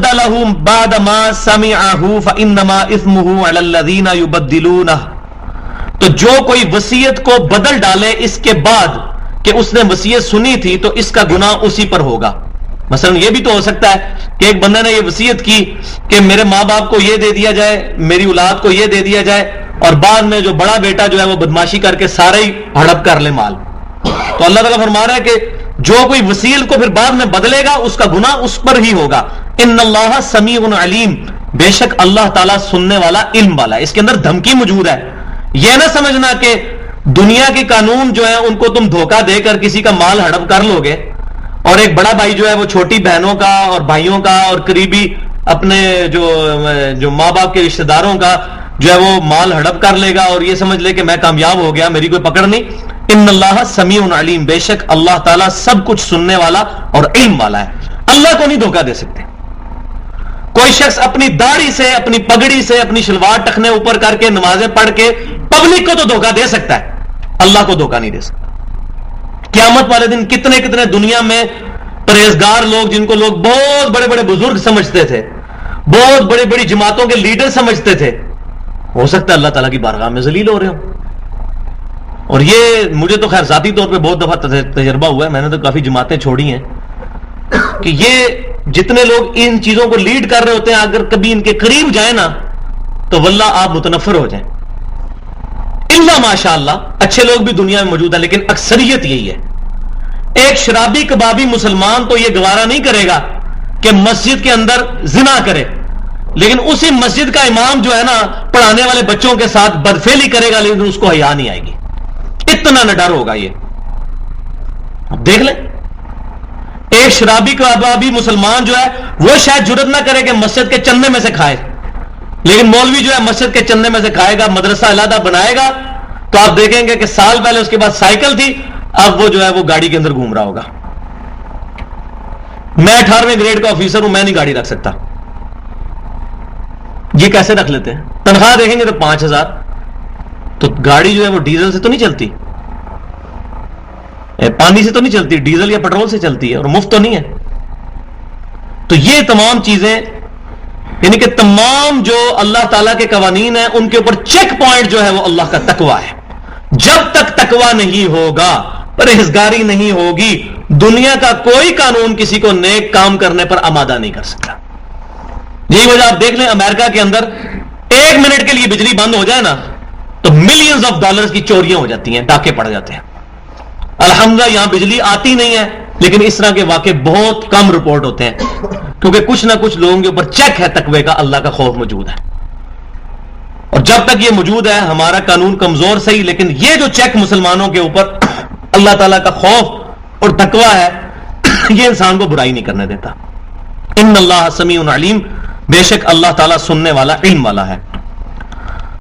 بدلہ بعد ما سمعہ فانما اثمہ علی الذین یبدلونہ، تو جو کوئی وصیت کو بدل ڈالے اس کے بعد کہ اس نے وصیت سنی تھی تو اس کا گناہ اسی پر ہوگا. مثلا یہ بھی تو ہو سکتا ہے کہ ایک بندے نے یہ وصیت کی کہ میرے ماں باپ کو یہ دے دیا جائے، میری اولاد کو یہ دے دیا جائے، اور بعد میں جو بڑا بیٹا جو ہے وہ بدماشی کر کے سارے ہی ہڑپ کر لے مال. تو اللہ تعالیٰ فرما رہا ہے کہ جو کوئی وصیت کو پھر بعد میں بدلے گا اس کا گناہ اس پر ہی ہوگا. ان اللہ سمیع علیم، بے شک اللہ تعالیٰ سننے والا، علم والا ہے. اس کے اندر دھمکی موجود ہے. یہ نہ سمجھنا کہ دنیا کے قانون جو ہے ان کو تم دھوکہ دے کر کسی کا مال ہڑپ کر لو گے، اور ایک بڑا بھائی جو ہے وہ چھوٹی بہنوں کا اور بھائیوں کا اور قریبی اپنے جو ماں باپ کے رشتہ داروں کا جو ہے وہ مال ہڑپ کر لے گا اور یہ سمجھ لے کہ میں کامیاب ہو گیا، میری کوئی پکڑ نہیں. ان اللہ سمیع علیم، بے شک اللہ تعالیٰ سب کچھ سننے والا اور علم والا ہے. اللہ کو نہیں دھوکہ دے سکتے. کوئی شخص اپنی داڑھی سے، اپنی پگڑی سے، اپنی شلوار ٹخنے اوپر کر کے نمازیں پڑھ کے پبلک کو تو دھوکہ دے سکتا ہے، اللہ کو دھوکہ نہیں دے سکتا. قیامت والے دن کتنے کتنے دنیا میں پرہیزگار لوگ، جن کو لوگ بہت بڑے بڑے بزرگ سمجھتے تھے، بہت بڑی بڑی جماعتوں کے لیڈر سمجھتے تھے، ہو سکتا ہے اللہ تعالیٰ کی بارگاہ میں ذلیل ہو رہے ہوں. اور یہ مجھے تو خیر ذاتی طور پہ بہت دفعہ تجربہ ہوا ہے، میں نے تو کافی جماعتیں چھوڑی ہیں، کہ یہ جتنے لوگ ان چیزوں کو لیڈ کر رہے ہوتے ہیں اگر کبھی ان کے قریب جائیں نا تو واللہ آپ متنفر ہو جائیں. اللہ ماشاء اللہ اچھے لوگ بھی دنیا میں موجود ہیں، لیکن اکثریت یہی ہے. ایک شرابی کبابی مسلمان تو یہ گوارا نہیں کرے گا کہ مسجد کے اندر زنا کرے، لیکن اسی مسجد کا امام جو ہے نا پڑھانے والے بچوں کے ساتھ بدفعلی کرے گا، لیکن اس کو حیا نہیں آئے گی. اتنا نہ ڈر ہوگا. یہ اب دیکھ لیں، ایک شرابی کبابی مسلمان جو ہے وہ شاید جرت نہ کرے کہ مسجد کے چندے میں سے کھائے، لیکن مولوی جو ہے مسجد کے چندے میں سے کھائے گا، مدرسہ علیحدہ بنائے گا، تو آپ دیکھیں گے کہ سال پہلے اس کے بعد سائیکل تھی، اب وہ جو ہے وہ گاڑی کے اندر گھوم رہا ہوگا. میں 18ویں گریڈ کا آفیسر ہوں، میں نہیں گاڑی رکھ سکتا. یہ کیسے رکھ لیتے ہیں؟ تنخواہ دیکھیں گے تو 5000. تو گاڑی جو ہے وہ ڈیزل سے تو نہیں چلتی، پانی سے تو نہیں چلتی، ڈیزل یا پیٹرول سے چلتی ہے، اور مفت تو نہیں ہے. تو یہ تمام چیزیں، یعنی کہ تمام جو اللہ تعالیٰ کے قوانین ہیں ان کے اوپر چیک پوائنٹ جو ہے وہ اللہ کا تقویٰ ہے. جب تک تقویٰ نہیں ہوگا، پرہیزگاری نہیں ہوگی، دنیا کا کوئی قانون کسی کو نیک کام کرنے پر آمادہ نہیں کر سکتا. یہی وجہ آپ دیکھ لیں امریکہ کے اندر 1 منٹ کے لیے بجلی بند ہو جائے نا تو ملینز آف ڈالرز کی چوریاں ہو جاتی ہیں، ڈاکے پڑ جاتے ہیں. الحمدللہ یہاں بجلی آتی نہیں ہے، لیکن اس طرح کے واقعے بہت کم رپورٹ ہوتے ہیں، کیونکہ کچھ نہ کچھ لوگوں کے اوپر چیک ہے تقوی کا، اللہ کا خوف موجود ہے. اور جب تک یہ موجود ہے ہمارا قانون کمزور صحیح، لیکن یہ جو چیک مسلمانوں کے اوپر اللہ تعالیٰ کا خوف اور تقوی ہے، یہ انسان کو برائی نہیں کرنے دیتا. ان اللہ سمیع علیم، بے شک اللہ تعالیٰ سننے والا، علم والا ہے.